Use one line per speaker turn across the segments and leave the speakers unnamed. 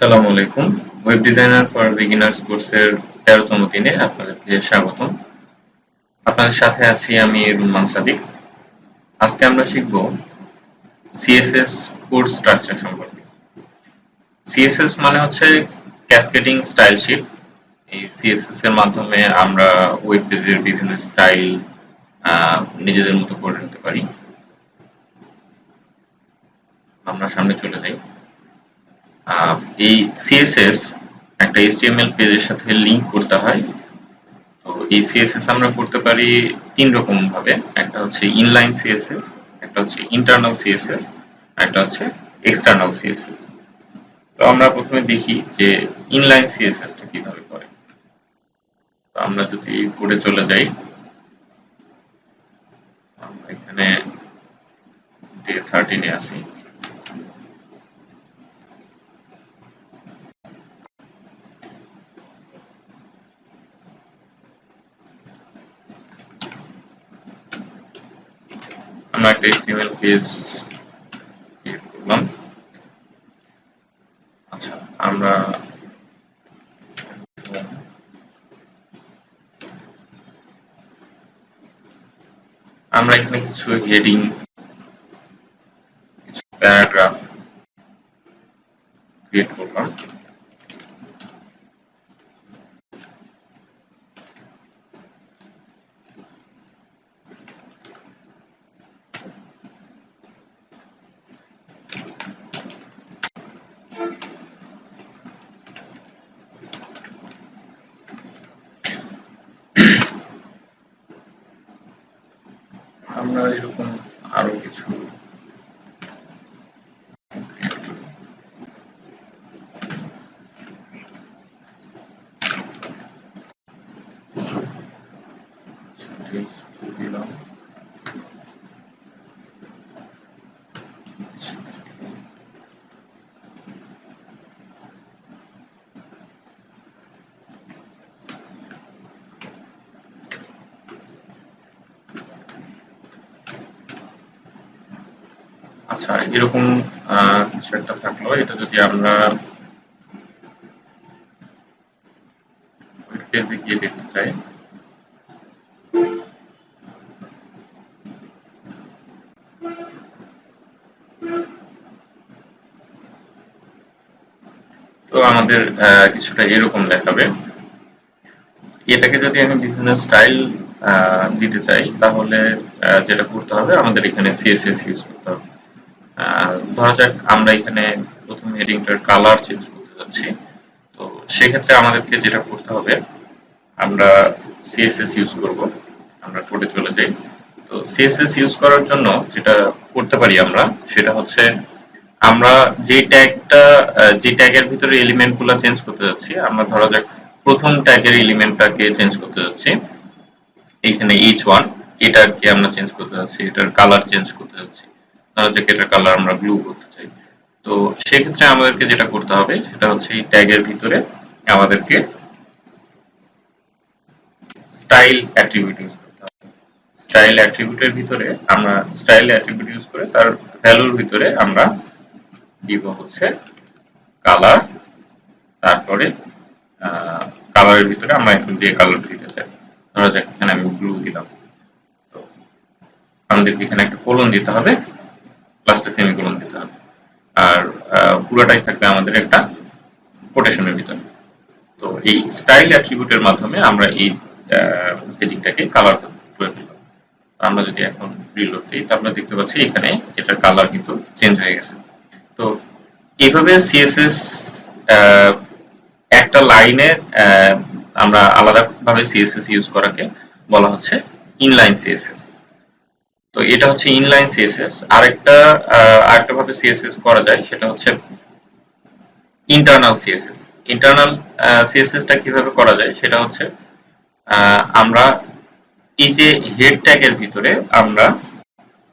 আসসালামু আলাইকুম। Web designer for beginners কোর্সের ১৩তম দিনে আপনাদেরকে স্বাগতম। আপনাদের সাথে আছি আমি রুম্মান সাদিক। আজকে আমরা শিখব সিএসএস কোড স্ট্রাকচার সম্পর্কে। সিএসএস মানে হচ্ছে ক্যাসকেডিং স্টাইল শিট। এই সিএসএস এর মাধ্যমে আমরা ওয়েব পেজের বিভিন্ন স্টাইল নিজেদের মতো করে নিতে পারি। আমরা সামনে চলে যাই। এই সিএসএস একটা এইচটিএমএল পেজের সাথে লিংক করতে হয়। তো এই সিএসএস আমরা করতে পারি তিন রকম ভাবে। একটা হচ্ছে ইনলাইন সিএসএস, একটা হচ্ছে ইন্টারনাল সিএসএস, একটা হচ্ছে এক্সটার্নাল সিএসএস। তো আমরা প্রথমে দেখি যে ইনলাইন সিএসএস টা কিভাবে করে। তো আমরা যদি কোডে চলে যাই, আমরা এখানে ডে 13 এ আসি। আমরা একটা এইচটিএমএল পেজ ক্রিয়েট করলাম। আচ্ছা, আমরা এখানে কিছু হেডিং, কিছু প্যারাগ্রাফ ক্রিয়েট করলাম। আমরা এরকম আরো কিছু দিলাম। আচ্ছা, এরকম কিছু একটা থাকলো। এটা যদি আমরা ওয়েব পেজে গিয়ে দেখতে চাই, তো আমাদের কিছুটা এরকম দেখাবে। এটাকে যদি আমি বিভিন্ন স্টাইল দিতে চাই, তাহলে যেটা করতে হবে, আমাদের এখানে সিএসএস ইউজ করতে হবে। ধরা যাক আমরা এখানে প্রথম হেডিংটার কালার চেঞ্জ করতে যাচ্ছি। তো সেক্ষেত্রে আমাদেরকে যেটা করতে হবে, আমরা সিএসএস ইউজ করব। আমরা কোডে চলে যাই। তো সিএসএস ইউজ করার জন্য যেটা করতে পারি আমরা, সেটা হচ্ছে আমরা যে ট্যাগের ভিতরে এলিমেন্ট গুলা চেঞ্জ করতে যাচ্ছি, আমরা ধরা যাক প্রথম ট্যাগের এলিমেন্টটাকে চেঞ্জ করতে যাচ্ছি। এইখানে H1 এটাকে আমরা চেঞ্জ করতে যাচ্ছি, এটার কালার চেঞ্জ করতে যাচ্ছি। ধরা যাক এটার কালার আমরা ব্লু করতে চাই। তো সেক্ষেত্রে আমাদেরকে যেটা করতে হবে, সেটা হচ্ছে এই ট্যাগের ভিতরে আমাদেরকে স্টাইল অ্যাট্রিবিউট ইউজ করতে হবে। স্টাইল অ্যাট্রিবিউটের ভিতরে আমরা স্টাইল অ্যাট্রিবিউট ইউজ করে তার ভ্যালুর ভিতরে আমরা দিব হচ্ছে কালার। তারপরে কালারের ভিতরে আমরা এখন যে কালার দিতে চাই, ধরা যাক এখানে আমি ব্লু দিলাম। তো আমাদেরকে এখানে একটা কোলন দিতে হবে, লাস্টে সেমিকোলন দিতে হবে। আর পুরোটাই থাকবে আমাদের একটা কোটেশনের ভিতরে। তো এই স্টাইল অ্যাট্রিবিউটের মাধ্যমে আমরা এই হেডিংটাকে কালার করে ফেললাম। আমরা যদি এখন রিলোড দিই, তাহলে দেখতে পাচ্ছি এখানে এটার কালার কিন্তু চেঞ্জ হয়ে গেছে। তো এইভাবে সিএসএস একটা লাইনে আমরা আলাদাভাবে সিএসএস ইউজ করাকে বলা হচ্ছে ইনলাইন সিএসএস। তো এটা হচ্ছে ইনলাইন সিএসএস। আরেকটা ভাবে সিএসএস করা যায়, সেটা হচ্ছে ইন্টারনাল সিএসএস। ইন্টারনাল সিএসএস টা কিভাবে করা যায়, সেটা হচ্ছে আমরা এই যে হেড ট্যাগের ভিতরে আমরা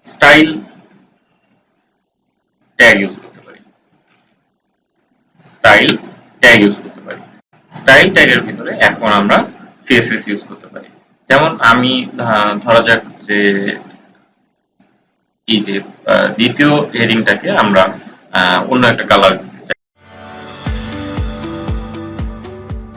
স্টাইল ট্যাগ ইউজ করতে পারি। স্টাইল ট্যাগ ইউজ করতে পারি। স্টাইল ট্যাগের ভিতরে এখন আমরা সিএসএস ইউজ করতে পারি। যেমন আমি ধরা যাক যে এই যে দ্বিতীয় হেডিংটাকে আমরা অন্য একটা কালার দিতে